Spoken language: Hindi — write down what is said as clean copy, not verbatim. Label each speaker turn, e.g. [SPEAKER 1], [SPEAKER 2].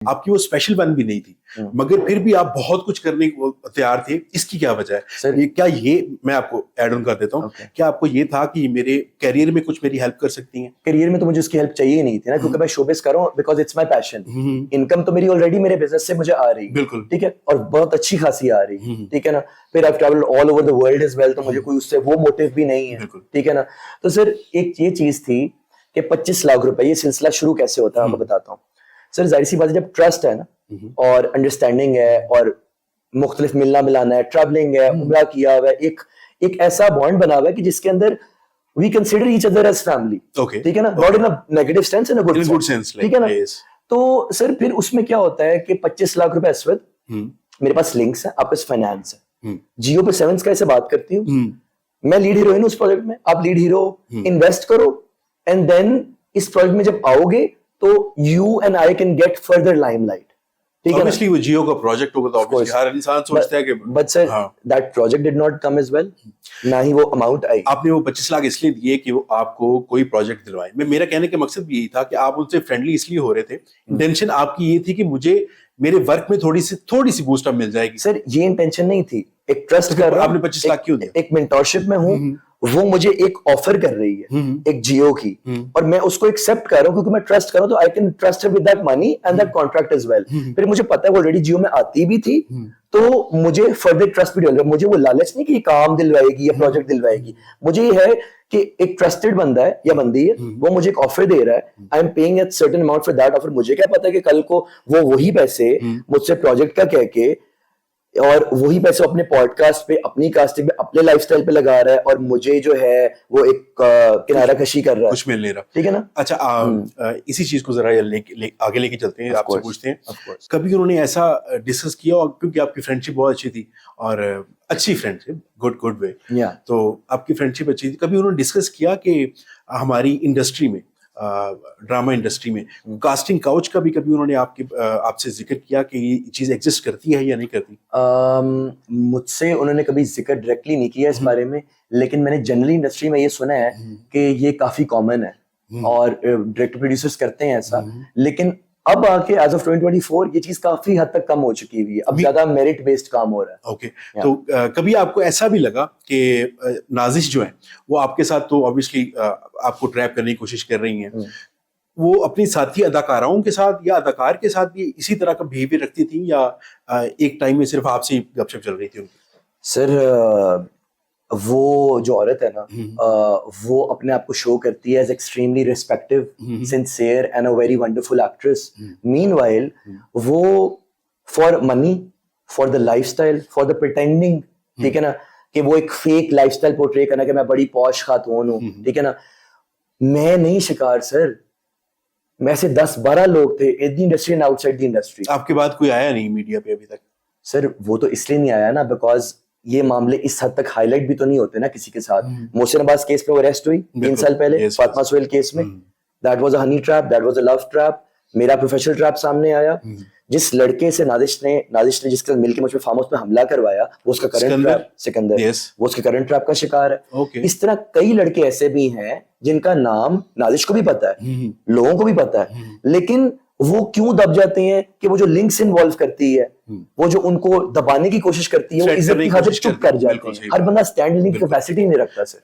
[SPEAKER 1] आपकी वो स्पेशल वन भी नहीं थी, मगर फिर भी आप बहुत कुछ करने को तैयार थे। इसकी क्या वजह है सर? क्या ये मैं आपको ऐड ऑन कर देता हूँ, क्या आपको ये था कि मेरे करियर में कुछ मेरी हेल्प कर सकती हैं?
[SPEAKER 2] करियर में तो मुझे उसकी हेल्प चाहिए नहीं थी ना, क्योंकि मैं शोबिज कर रहा हूँ because it's my passion. Income तो मेरी ऑलरेडी मेरे बिजनेस से मुझे आ रही है,
[SPEAKER 1] बिल्कुल
[SPEAKER 2] ठीक है, और बहुत अच्छी खासी आ रही है, ठीक है ना। फिर I travelled all over the world as well, तो मुझे कोई उससे वो मोटिव भी नहीं है, ठीक है ना। तो सर एक ये चीज थी कि 25 लाख रुपए, ये सिलसिला शुरू कैसे होता है मैं बताता हूँ सर। जाहिर सी बात है, जब ट्रस्ट है ना और अंडरस्टैंडिंग है और मुख्तलिफ मिलना मिलाना है, ट्रैवलिंग है, उम्रा किया हुआ है, एक ऐसा बॉन्ड बना हुआ है कि जिसके अंदर we consider each other as family, ठीक है ना, not in a negative sense, in a good sense, ठीक है ना। तो सर फिर उसमें क्या होता है कि 25 लाख रुपए अस्वद, मेरे पास लिंक्स है, आपके पास फाइनेंस है, जियो पे 7 स्काई से बात करती हूँ, मैं लीड हीरोइन उस प्रोजेक्ट में, आप लीड हीरो, इन्वेस्ट करो, एंड देन इस प्रोजेक्ट में जब आओगे तो you and I can get further limelight, ठीक है।
[SPEAKER 1] ऑब्वियसली वो जियो का प्रोजेक्ट होगा तो ऑब्वियसली हर इंसान सोचता है कि
[SPEAKER 2] but sir that project did not come as well, ना ही वो अमाउंट आई।
[SPEAKER 1] आपने वो 25 लाख इसलिए दिए कि वो आपको कोई प्रोजेक्ट दिलवाए। मेरा कहने का मकसद भी यही था कि आप उनसे फ्रेंडली इसलिए हो रहे थे, इंटेंशन आपकी ये थी कि मुझे मेरे वर्क में थोड़ी सी बूस्ट अप मिल जाएगी।
[SPEAKER 2] सर ये इंटेंशन नहीं थी, एक ट्रस्ट कर रहा हूं,
[SPEAKER 1] आपने 25 लाख क्यों दिया?
[SPEAKER 2] एक मेंटरशिप में हूं, वो मुझे एक ऑफर कर रही है एक जियो की, और मैं उसको एक्सेप्ट कर रहा हूं क्योंकि मैं ट्रस्ट कर रहा हूं, तो I can trust with that money and that contract as well. फिर मुझे पता है वो ऑलरेडी जियो में आती भी थी, तो मुझे फर्दर ट्रस्ट भी डेवलप, मुझे वो लालच नहीं कि ये काम दिलवाएगी या प्रोजेक्ट दिलवाएगी, मुझे ये है कि एक ट्रस्टेड बंदा है या बंदी है, वो मुझे एक ऑफर दे रहा है, I am paying at certain amount for that offer. मुझे क्या पता है कि कल को वो वही पैसे मुझसे प्रोजेक्ट का कह के और वही पैसे अपने पॉडकास्ट पे, अपनी कास्टिंग पे, अपने लाइफस्टाइल पे लगा रहा है, और मुझे जो है वो एक किनारा कशी कर रहा है,
[SPEAKER 1] कुछ मिल नहीं रहा,
[SPEAKER 2] ठीक है ना।
[SPEAKER 1] अच्छा इसी चीज को जरा आगे लेके चलते हैं, आपसे पूछते हैं कभी उन्होंने ऐसा डिस्कस किया, और क्योंकि आपकी फ्रेंडशिप बहुत अच्छी थी और अच्छी फ्रेंडशिप, गुड वे, तो आपकी फ्रेंडशिप अच्छी थी, कभी उन्होंने डिस्कस किया कि हमारी इंडस्ट्री में, ड्रामा इंडस्ट्री में कास्टिंग काउच का भी कभी उन्होंने आपसे जिक्र किया कि ये चीज एग्जिस्ट करती है या नहीं करती?
[SPEAKER 2] मुझसे उन्होंने कभी जिक्र डायरेक्टली नहीं किया इस बारे में, लेकिन मैंने जनरली इंडस्ट्री में ये सुना है कि ये काफी कॉमन है और डायरेक्टर प्रोड्यूसर्स करते हैं ऐसा, लेकिन अब आके एज ऑफ 2024 ये चीज काफी हद तक कम हो चुकी हुई है, अब ज्यादा मेरिट बेस्ड काम हो रहा है।
[SPEAKER 1] ओके, तो कभी आपको ऐसा भी लगा कि नाजिश जो है वो आपके साथ, तो ऑब्वियसली आपको ट्रैप करने की कोशिश कर रही हैं, वो अपनी साथी अदाकाराओं के साथ या अदाकार के साथ भी इसी तरह का बिहेवियर रखती थी, या एक टाइम में सिर्फ आपसे ही गपशप चल रही थी उनकी?
[SPEAKER 2] सर वो जो औरत है ना, वो अपने आप को शो करती है as extremely respective, sincere and a very wonderful actress. Meanwhile वो for money, for the lifestyle, for the pretending, ठीक है ना, कि वो एक फेक लाइफस्टाइल पोर्ट्रे करना कि मैं बड़ी पॉश खातून हूँ, ठीक है ना। मैं नहीं शिकार सर, मैं से 10-12 लोग थे in the industry and outside the industry.
[SPEAKER 1] आपके बाद कोई आया नहीं मीडिया पे अभी तक?
[SPEAKER 2] सर वो तो इसलिए नहीं आया ना बिकॉज ये मामले इस हद तक हाईलाइट भी तो नहीं होते ना किसी के साथ। मोहसिन अब्बास केस पे वो अरेस्ट हुई 3 साल पहले, फातिमा सोहेल केस में, that was a honey trap, that was a love trap. मेरा प्रोफेशनल ट्रैप सामने आया, जिस लड़के से नादिश ने जिसके साथ मिलकर मुझ पे फार्म हाउस पे हमला करवाया, वो उसका करंट ट्रैप, सिकंदर, वो उसके करंट ट्रैप का शिकार है। इस तरह कई लड़के ऐसे भी हैं जिनका नाम नादिश को भी पता है, लोगों को भी पता है, लेकिन वो क्यों दब जाते हैं कि वो जो लिंक्स इन्वॉल्व करती है, वो जो उनको दबाने की कोशिश करती है, वो इज्जत की खातिर चुप कर जाते हैं। हर बंदा स्टैंड लेने की कैपेसिटी नहीं रखता सर।